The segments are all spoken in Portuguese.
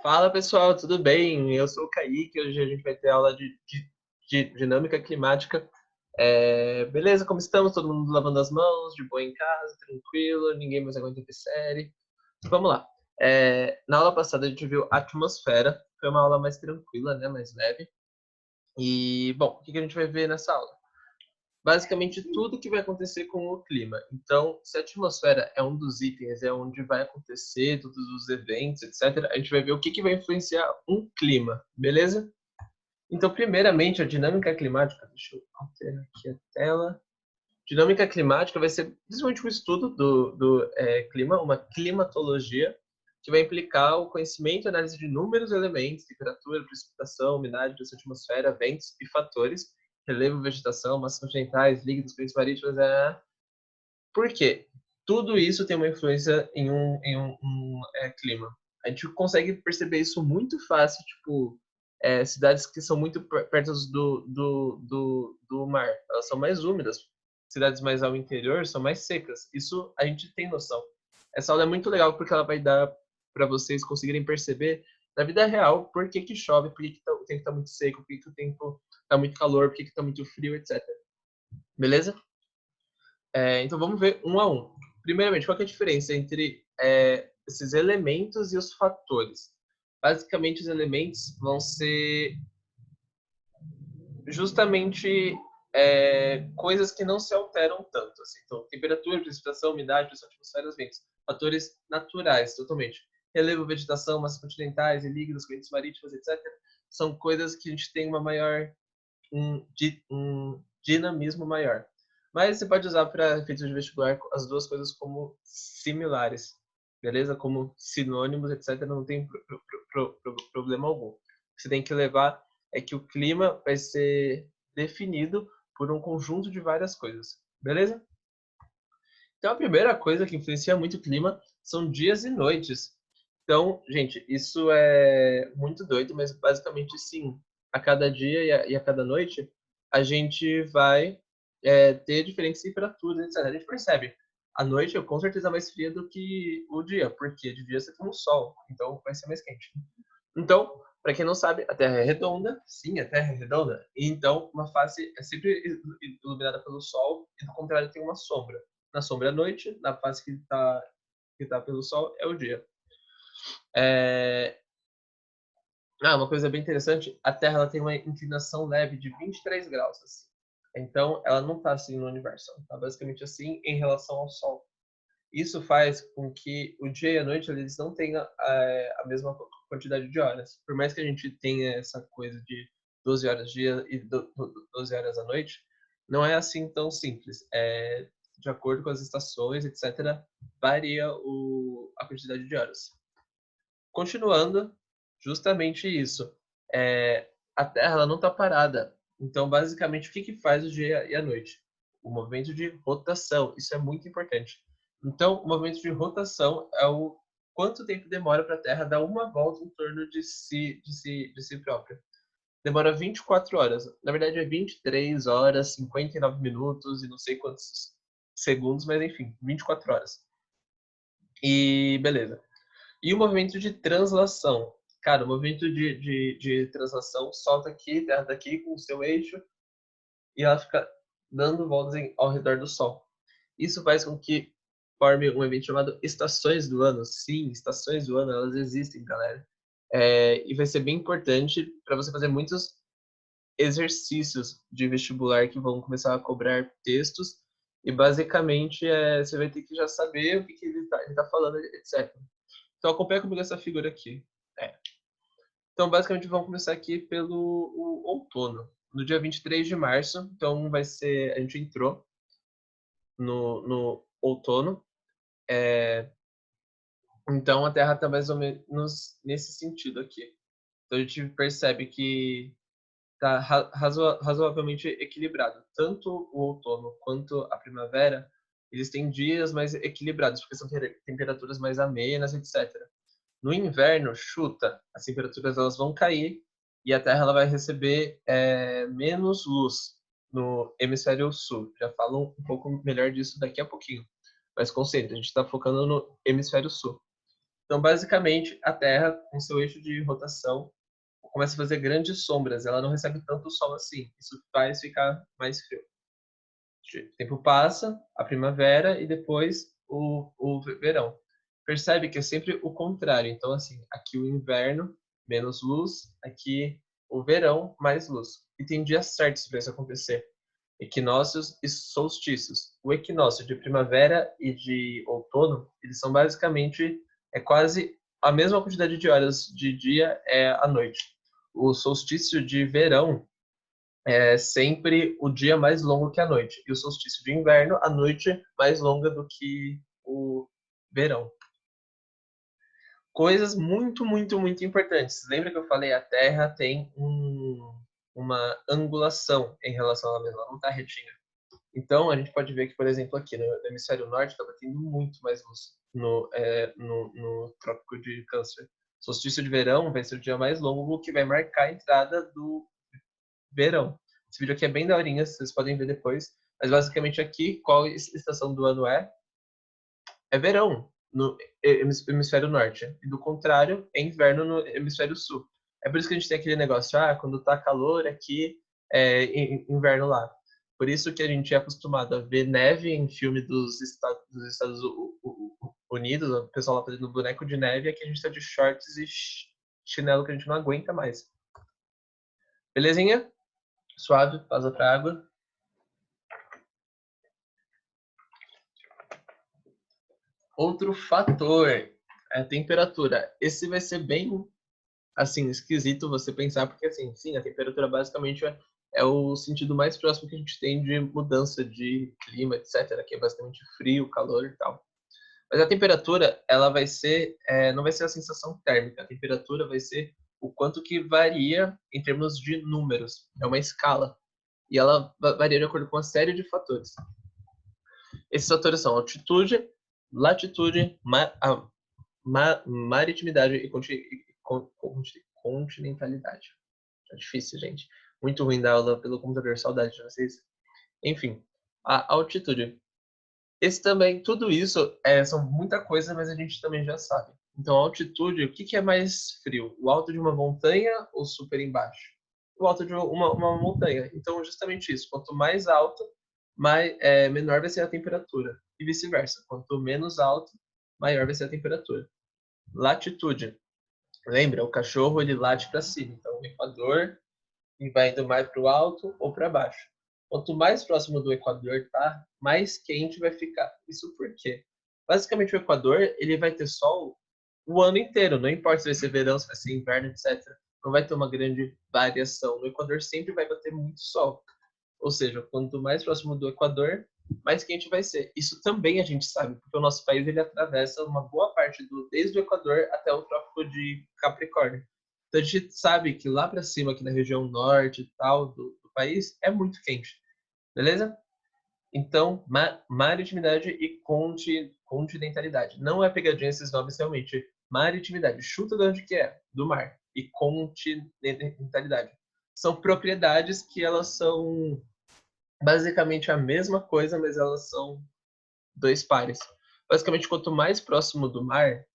Fala pessoal, tudo bem? Eu sou o Kaique, hoje a gente vai ter aula de dinâmica climática. Beleza, como estamos? Todo mundo lavando as mãos, de boa em casa, tranquilo, ninguém mais aguenta ver série. Vamos lá. Na aula passada a gente viu atmosfera, foi uma aula mais tranquila, né? Mais leve. E, bom, o que a gente vai ver nessa aula? Basicamente tudo que vai acontecer com o clima. Então, se a atmosfera é um dos itens, é onde vai acontecer todos os eventos, etc., a gente vai ver o que vai influenciar um clima, beleza? Então, primeiramente, a dinâmica climática. Deixa eu alterar aqui a tela. Dinâmica climática vai ser principalmente um estudo do clima, uma climatologia, que vai implicar o conhecimento e análise de inúmeros elementos, temperatura, precipitação, umidade dessa atmosfera, ventos e fatores, relevo, vegetação, massas continentais, líquidos, correntes marítimas. Por quê? Tudo isso tem uma influência em um clima. A gente consegue perceber isso muito fácil, tipo, cidades que são muito perto do mar, elas são mais úmidas. Cidades mais ao interior são mais secas. Isso a gente tem noção. Essa aula é muito legal porque ela vai dar para vocês conseguirem perceber na vida real por que que chove, por que que o tempo está muito seco, por que que o tempo está muito calor, por que que está muito frio, etc. Beleza? Então vamos ver um a um. Primeiramente, qual que é a diferença entre esses elementos e os fatores? Basicamente, os elementos vão ser justamente coisas que não se alteram tanto. Assim. Então, temperatura, precipitação, umidade, pressão atmosfera, os ventos. Fatores naturais, totalmente. Relevo, vegetação, massas continentais e líquidos, correntes marítimas, etc. São coisas que a gente tem um dinamismo maior. Mas você pode usar para efeitos de vestibular as duas coisas como similares, beleza? Como sinônimos, etc. Não tem problema algum. O que você tem que levar é que o clima vai ser definido por um conjunto de várias coisas, beleza? Então, a primeira coisa que influencia muito o clima são dias e noites. Então, gente, isso é muito doido, mas basicamente sim. A cada dia e a cada noite, a gente vai ter diferentes temperaturas, etc. A gente percebe. A noite é com certeza mais fria do que o dia, porque de dia você tem um sol, então vai ser mais quente. Então, para quem não sabe, a Terra é redonda. Sim, a Terra é redonda. E então, uma face é sempre iluminada pelo Sol e, do contrário, tem uma sombra. Na sombra é a noite, na face que tá pelo Sol é o dia. Uma coisa bem interessante, a Terra ela tem uma inclinação leve de 23 graus. Assim. Então, ela não está assim no universo. Ela está basicamente assim em relação ao Sol. Isso faz com que o dia e a noite eles não tenham a mesma quantidade de horas. Por mais que a gente tenha essa coisa de 12 horas dia e 12 horas à noite, não é assim tão simples. De acordo com as estações, etc., varia a quantidade de horas. Continuando, justamente isso. A Terra ela não está parada. Então, basicamente, o que faz o dia e a noite? O movimento de rotação. Isso é muito importante. Então, o movimento de rotação é o quanto tempo demora para a Terra dar uma volta em torno de si própria. Demora 24 horas. Na verdade, é 23 horas, 59 minutos e não sei quantos segundos, mas enfim, 24 horas. E beleza. E o movimento de translação? Cara, o movimento de translação solta aqui, terra daqui com o seu eixo e ela fica dando voltas ao redor do Sol. Isso faz com que forme um evento chamado estações do ano. Sim, estações do ano, elas existem, galera. E vai ser bem importante para você fazer muitos exercícios de vestibular que vão começar a cobrar textos e basicamente você vai ter que já saber o que ele tá falando, etc. Então acompanha comigo essa figura aqui. É. Então basicamente vamos começar aqui pelo outono. No dia 23 de março, então vai ser, a gente entrou no outono, então a Terra está mais ou menos nesse sentido aqui. Então a gente percebe que está razoavelmente equilibrado. Tanto o outono quanto a primavera, eles têm dias mais equilibrados, porque são temperaturas mais amenas, etc. No inverno, chuta, as temperaturas elas vão cair e a Terra ela vai receber menos luz no hemisfério sul. Já falo um pouco melhor disso daqui a pouquinho. Mas concentre, a gente está focando no hemisfério sul. Então, basicamente, a Terra, com seu eixo de rotação, começa a fazer grandes sombras. Ela não recebe tanto sol assim. Isso faz ficar mais frio. O tempo passa, a primavera e depois o verão. Percebe que é sempre o contrário. Então, assim, aqui o inverno, menos luz, aqui o verão, mais luz. E tem dias certos para isso acontecer. Equinócios e solstícios. O equinócio de primavera e de outono, eles são basicamente quase a mesma quantidade de horas de dia à noite. O solstício de verão é sempre o dia mais longo que a noite. E o solstício de inverno, a noite mais longa do que o verão. Coisas muito, muito, muito importantes. Lembra que eu falei a Terra tem uma angulação em relação a ela mesma, ela não está retinha. Então, a gente pode ver que, por exemplo, aqui no hemisfério norte está batendo muito mais luz no Trópico de Câncer. Solstício de verão vai ser o dia mais longo, que vai marcar a entrada do verão. Esse vídeo aqui é bem daorinha, vocês podem ver depois. Mas basicamente aqui, qual estação do ano é? É verão no hemisfério norte. E do contrário, é inverno no hemisfério sul. É por isso que a gente tem aquele negócio, quando tá calor aqui, é inverno lá. Por isso que a gente é acostumado a ver neve em filme dos Estados Unidos, o pessoal lá fazendo boneco de neve, e aqui a gente tá de shorts e chinelo que a gente não aguenta mais. Belezinha? Suave, pausa pra água. Outro fator é a temperatura. Esse vai ser bem, assim, esquisito você pensar, porque, assim, sim, a temperatura basicamente é o sentido mais próximo que a gente tem de mudança de clima, etc., que é basicamente frio, calor e tal. Mas a temperatura, ela vai ser, não vai ser a sensação térmica, a temperatura vai ser o quanto que varia em termos de números. É uma escala. E ela varia de acordo com uma série de fatores. Esses fatores são altitude, latitude, maritimidade e continentalidade. É difícil, gente. Muito ruim da aula pelo computador, saudade de vocês. Enfim, a altitude. Esse também, tudo isso são muita coisa, mas a gente também já sabe. Então, a altitude, o que é mais frio? O alto de uma montanha ou super embaixo? O alto de uma montanha. Então, justamente isso. Quanto mais alto, menor vai ser a temperatura. E vice-versa. Quanto menos alto, maior vai ser a temperatura. Latitude. Lembra, o cachorro ele late para cima. Então, o Equador e vai indo mais para o alto ou para baixo. Quanto mais próximo do Equador tá, mais quente vai ficar. Isso por quê? Basicamente, o Equador ele vai ter sol o ano inteiro. Não importa se vai ser verão, se vai ser inverno, etc. Não vai ter uma grande variação. No Equador sempre vai bater muito sol. Ou seja, quanto mais próximo do Equador, mais quente vai ser. Isso também a gente sabe, porque o nosso país ele atravessa uma boa parte desde o Equador até o Trópico de Capricórnio. Então a gente sabe que lá para cima, aqui na região norte e tal do país, é muito quente, beleza? Então, maritimidade e continentalidade. Não é pegadinha esses nomes realmente. Maritimidade, chuta de onde que é? Do mar. E continentalidade. São propriedades que elas são basicamente a mesma coisa, mas elas são dois pares. Basicamente, quanto mais próximo do mar,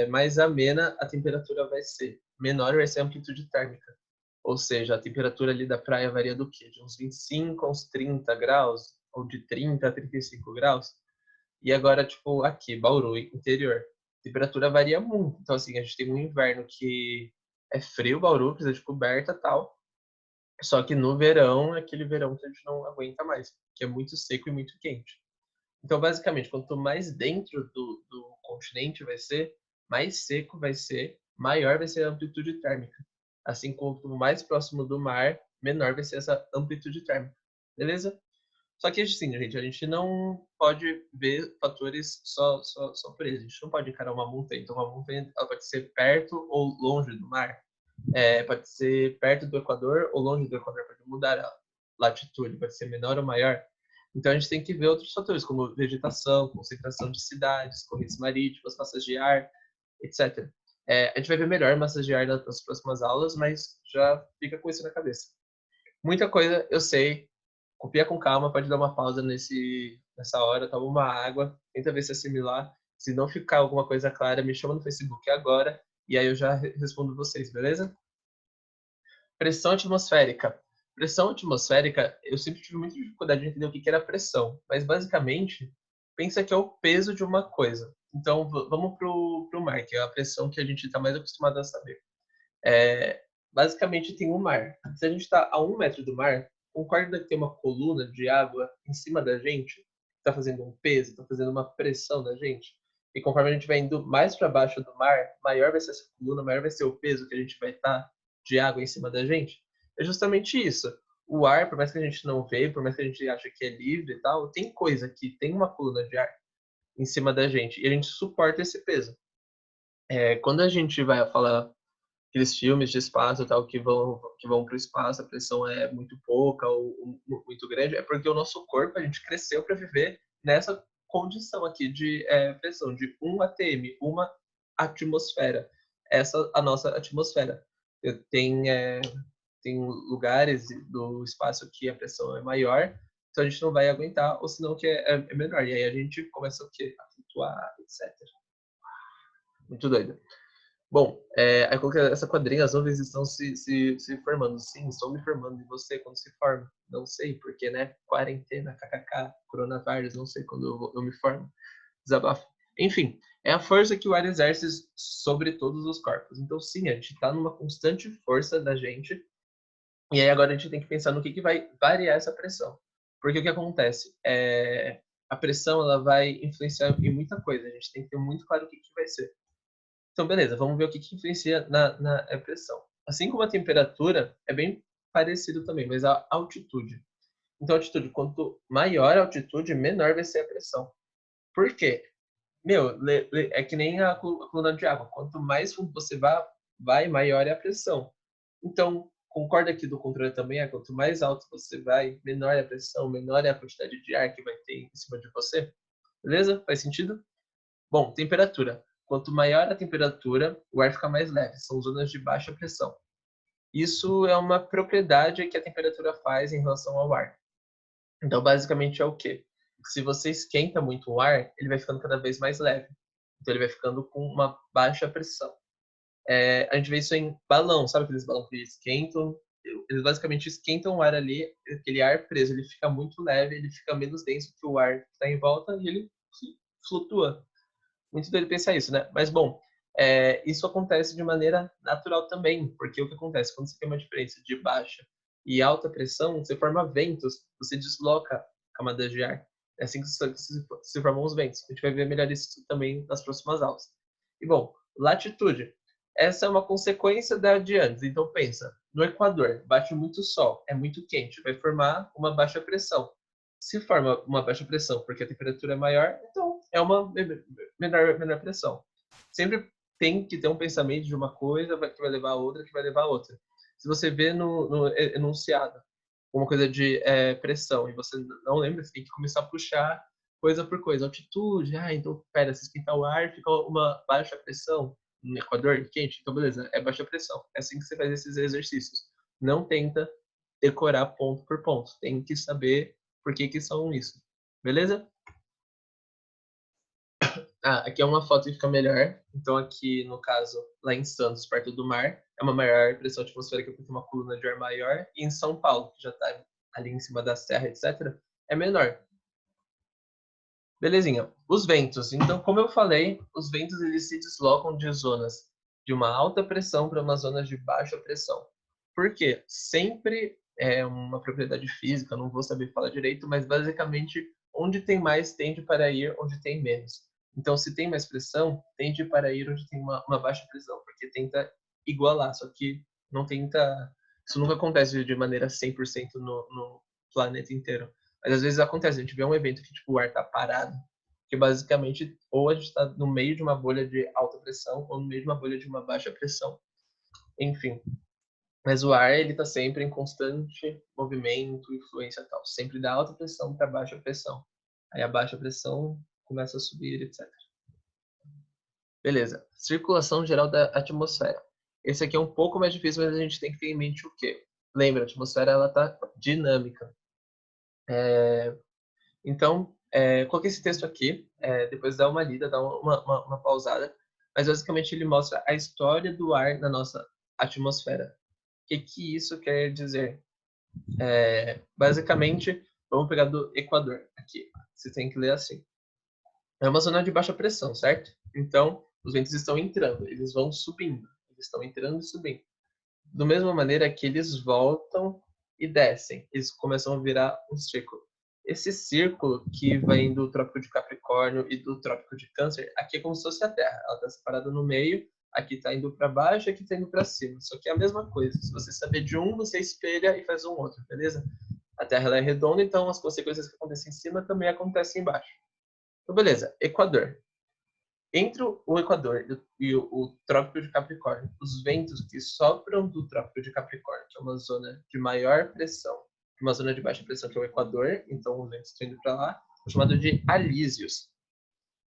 mais amena a temperatura vai ser. Menor vai ser a amplitude térmica. Ou seja, a temperatura ali da praia varia do quê? De uns 25 a uns 30 graus, ou de 30 a 35 graus. E agora, tipo, aqui, Bauru, interior, a temperatura varia muito. Então, assim, a gente tem um inverno que é frio, Bauru, precisa de coberta e tal. Só que no verão, é aquele verão que a gente não aguenta mais, que é muito seco e muito quente. Então, basicamente, quanto mais dentro do continente vai ser, mais seco vai ser, maior vai ser a amplitude térmica. Assim, quanto mais próximo do mar, menor vai ser essa amplitude térmica. Beleza? Só que, assim, gente, a gente não pode ver fatores só por eles. A gente não pode encarar uma montanha. Então, uma montanha ela pode ser perto ou longe do mar. Pode ser perto do Equador ou longe do Equador, pode mudar a latitude, pode ser menor ou maior. Então a gente tem que ver outros fatores, como vegetação, concentração de cidades, correntes marítimas, massas de ar, etc. A gente vai ver melhor massas de ar nas próximas aulas, mas já fica com isso na cabeça. Muita coisa eu sei, copia com calma, pode dar uma pausa nessa hora, toma uma água, tenta ver se assimilar. Se não ficar alguma coisa clara, me chama no Facebook agora e aí eu já respondo vocês, beleza? Pressão atmosférica. Pressão atmosférica, eu sempre tive muita dificuldade de entender o que era pressão, mas basicamente, pensa que é o peso de uma coisa. Então, vamos pro mar, que é a pressão que a gente está mais acostumado a saber. Basicamente, tem um mar. Se a gente está a 1 metro do mar, concorda que tem uma coluna de água em cima da gente, está fazendo um peso, está fazendo uma pressão na gente? E conforme a gente vai indo mais para baixo do mar, maior vai ser essa coluna, maior vai ser o peso que a gente vai estar de água em cima da gente. É justamente isso. O ar, por mais que a gente não vê, por mais que a gente ache que é livre e tal, tem coisa que tem uma coluna de ar em cima da gente e a gente suporta esse peso. Quando a gente vai falar aqueles filmes de espaço tal que vão para o espaço, a pressão é muito pouca ou muito grande, é porque o nosso corpo, a gente cresceu para viver nessa condição aqui de pressão, de 1 atm, uma atmosfera. Essa a nossa atmosfera. Tem lugares do espaço que a pressão é maior, então a gente não vai aguentar, ou senão que é menor. E aí a gente começa o quê? A flutuar, etc. Muito doido. Bom, aí coloquei essa quadrinha, as nuvens estão se formando. Sim, estou me formando. E você, quando se forma? Não sei, porque, né? Quarentena, kkk, coronavírus, não sei quando eu me formo. Desabafo. Enfim, é a força que o ar exerce sobre todos os corpos. Então, sim, a gente está numa constante força da gente. E aí agora a gente tem que pensar no que vai variar essa pressão. Porque o que acontece? A pressão ela vai influenciar em muita coisa. A gente tem que ter muito claro o que vai ser. Então, beleza, vamos ver o que influencia na pressão. Assim como a temperatura, é bem parecido também, mas a altitude. Então, a altitude, quanto maior a altitude, menor vai ser a pressão. Por quê? Meu, é que nem a coluna de água. Quanto mais fundo você vai, maior é a pressão. Então, concorda aqui do contrário também, quanto mais alto você vai, menor é a pressão, menor é a quantidade de ar que vai ter em cima de você. Beleza? Faz sentido? Bom, temperatura. Quanto maior a temperatura, o ar fica mais leve. São zonas de baixa pressão. Isso é uma propriedade que a temperatura faz em relação ao ar. Então, basicamente é o quê? Se você esquenta muito o ar, ele vai ficando cada vez mais leve. Então, ele vai ficando com uma baixa pressão. A gente vê isso em balão, sabe aqueles balões que esquentam? Eles basicamente esquentam o ar ali, aquele ar preso, ele fica muito leve, ele fica menos denso que o ar que está em volta e ele flutua. Muito doido pensar isso, né? Mas, bom, isso acontece de maneira natural também, porque o que acontece? Quando você tem uma diferença de baixa e alta pressão, você forma ventos, você desloca camadas de ar. É assim que se formam os ventos. A gente vai ver melhor isso também nas próximas aulas. E, bom, latitude. Essa é uma consequência da de antes. Então, pensa, no Equador, bate muito sol, é muito quente, vai formar uma baixa pressão. Se forma uma baixa pressão porque a temperatura é maior, então é uma menor pressão. Sempre tem que ter um pensamento de uma coisa que vai levar a outra, que vai levar a outra. Se você vê no enunciado uma coisa de pressão e você não lembra, você tem que começar a puxar coisa por coisa. Altitude, então, pera, se esquentar o ar, fica uma baixa pressão. No Equador, quente, então beleza, é baixa pressão. É assim que você faz esses exercícios. Não tenta decorar ponto por ponto. Tem que saber por que são isso. Beleza? Aqui é uma foto que fica melhor. Então, aqui, no caso, lá em Santos, perto do mar, é uma maior pressão atmosférica porque tem uma coluna de ar maior. E em São Paulo, que já está ali em cima da serra, etc., é menor. Belezinha. Os ventos. Então, como eu falei, os ventos eles se deslocam de zonas de uma alta pressão para uma zona de baixa pressão. Por quê? Sempre é uma propriedade física, não vou saber falar direito, mas basicamente onde tem mais tende para ir onde tem menos. Então, se tem mais pressão, tende para ir onde tem uma baixa pressão, porque tenta igualar, só que não tenta. Isso nunca acontece de maneira 100% no planeta inteiro. Mas às vezes acontece, a gente vê um evento que tipo, o ar tá parado, que basicamente ou a gente está no meio de uma bolha de alta pressão ou no meio de uma bolha de uma baixa pressão. Enfim, mas o ar ele está sempre em constante movimento, influência tal, sempre da alta pressão para baixa pressão. Aí a baixa pressão começa a subir, etc. Beleza. Circulação geral da atmosfera. Esse aqui é um pouco mais difícil, mas a gente tem que ter em mente o quê? Lembra, a atmosfera ela tá dinâmica. Então, Coloquei esse texto aqui, depois dá uma lida, dá uma pausada, mas basicamente ele mostra a história do ar na nossa atmosfera. O que isso quer dizer? Basicamente, vamos pegar do Equador aqui. Você tem que ler assim. É uma zona de baixa pressão, certo? Então, os ventos estão entrando, eles vão subindo, eles estão entrando e subindo. Da mesma maneira que eles voltam e descem, eles começam a virar um círculo. Esse círculo que vem do Trópico de Capricórnio e do Trópico de Câncer, aqui é como se fosse a Terra. Ela está separada no meio, aqui está indo para baixo, aqui está indo para cima. Só que é a mesma coisa. Se você saber de um, você espelha e faz um outro, beleza? A Terra ela é redonda, então as consequências que acontecem em cima também acontecem embaixo. Então, beleza. Equador. Entre o Equador e o Trópico de Capricórnio, os ventos que sopram do Trópico de Capricórnio, que é uma zona de maior pressão, uma zona de baixa pressão, que é o Equador, então os ventos estão indo para lá, é chamado de alísios.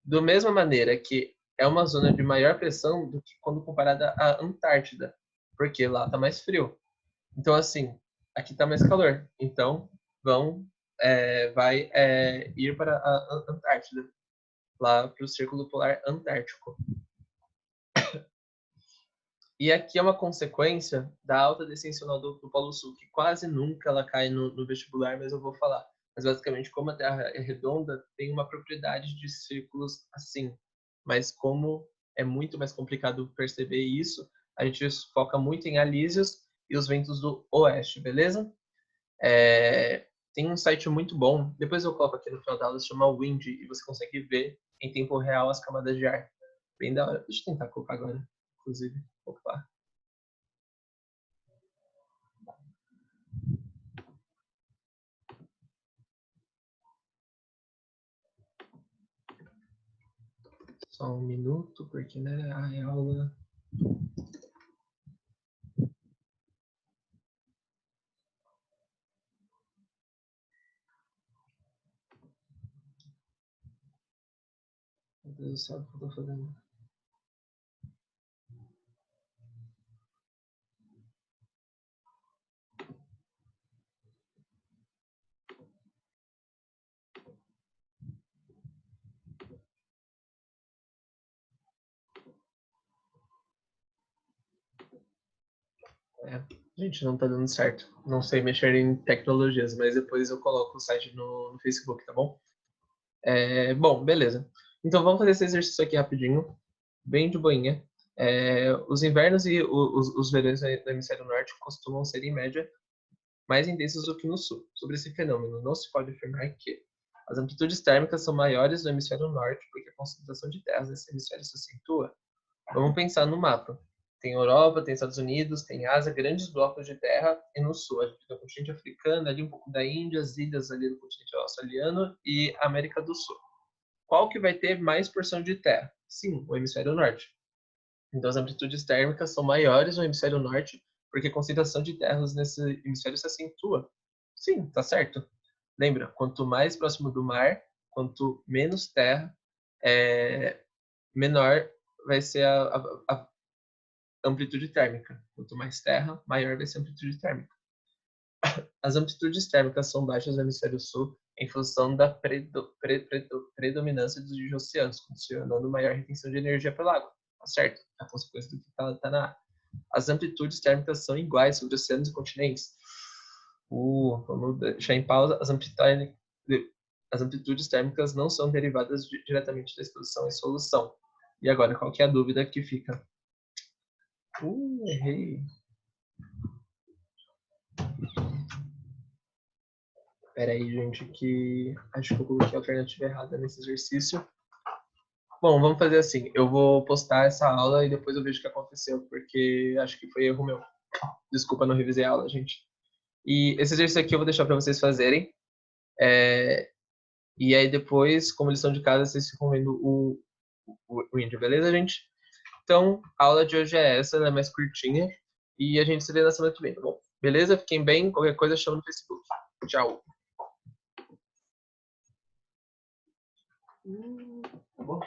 Da mesma maneira que é uma zona de maior pressão do que quando comparada à Antártida, porque lá está mais frio. Então, assim, aqui está mais calor. Então, vai ir para a Antártida, lá para o Círculo Polar Antártico. E aqui é uma consequência da alta descensional do Polo Sul, que quase nunca ela cai no vestibular, mas eu vou falar. Mas basicamente, como a Terra é redonda, tem uma propriedade de círculos assim. Mas como é muito mais complicado perceber isso, a gente foca muito em alísios e os ventos do oeste, beleza? Tem um site muito bom, depois eu coloco aqui no final da aula, se chama Wind, e você consegue ver em tempo real as camadas de ar. Bem da hora. Deixa eu tentar colocar agora, inclusive. Opa. Só um minuto, porque né, a aula. Meu Deus do céu, o que eu tô fazendo? Gente, não tá dando certo. Não sei mexer em tecnologias, mas depois eu coloco o site no Facebook, tá bom? Bom, beleza. Então vamos fazer esse exercício aqui rapidinho, bem de boinha. Os invernos e os verões do hemisfério norte costumam ser, em média, mais intensos do que no sul. Sobre esse fenômeno, não se pode afirmar que as amplitudes térmicas são maiores no hemisfério norte porque a concentração de terras nesse hemisfério se acentua. Vamos pensar no mapa. Tem Europa, tem Estados Unidos, tem Ásia, grandes blocos de terra, e no sul a gente tem o continente africano, ali um pouco da Índia, as ilhas ali do continente australiano e América do Sul. Qual que vai ter mais porção de terra? Sim, o hemisfério norte. Então as amplitudes térmicas são maiores no hemisfério norte porque a concentração de terras nesse hemisfério se acentua. Sim, tá certo. Lembra, quanto mais próximo do mar, quanto menos terra, menor vai ser a amplitude térmica. Quanto mais terra, maior vai ser a amplitude térmica. As amplitudes térmicas são baixas no hemisfério sul em função da predominância dos oceanos, condicionando maior retenção de energia pela água. Tá certo? A consequência do que tá na água. As amplitudes térmicas são iguais sobre oceanos e continentes. Vamos deixar em pausa. As amplitudes térmicas não são derivadas diretamente da exposição e solução. E agora, qual que é a dúvida que fica? Errei. Espera aí, gente, que acho que eu coloquei a alternativa errada nesse exercício. Bom, vamos fazer assim. Eu vou postar essa aula e depois eu vejo o que aconteceu, porque acho que foi erro meu. Desculpa, não revisei a aula, gente. E esse exercício aqui eu vou deixar para vocês fazerem. E aí depois, como lição de casa, vocês ficam vendo o índio, beleza, gente? Então, a aula de hoje é essa, ela é mais curtinha. E a gente se vê na semana que vem, tá bom? Beleza? Fiquem bem. Qualquer coisa, chama no Facebook. Tchau. Tá bom.